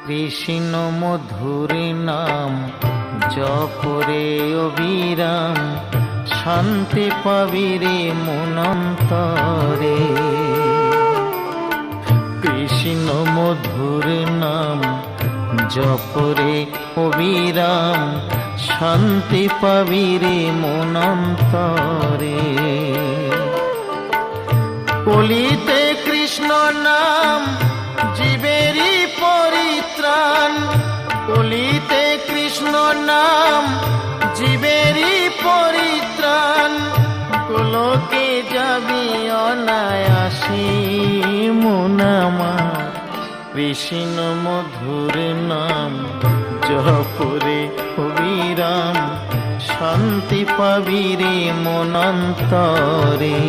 কৃষ্ণ মধুর নাম জপরে অবিরাম, শান্তি পাবি রে মনন্তরে। কৃষ্ণ মধুর নাম জপরে অবিরাম, শান্তি পাবি রে মনন্তরে। কলিতে কৃষ্ণ নাম জীবেরই পরিত্রাণ, কলিতে কৃষ্ণ নাম জীবেরই পরিত্রাণ। গোলকে যাবি অনায়াসে মন আমার, কৃষ্ণ মধুর নাম জপরে অবিরাম, শান্তি পাবি রে মনন্তরে।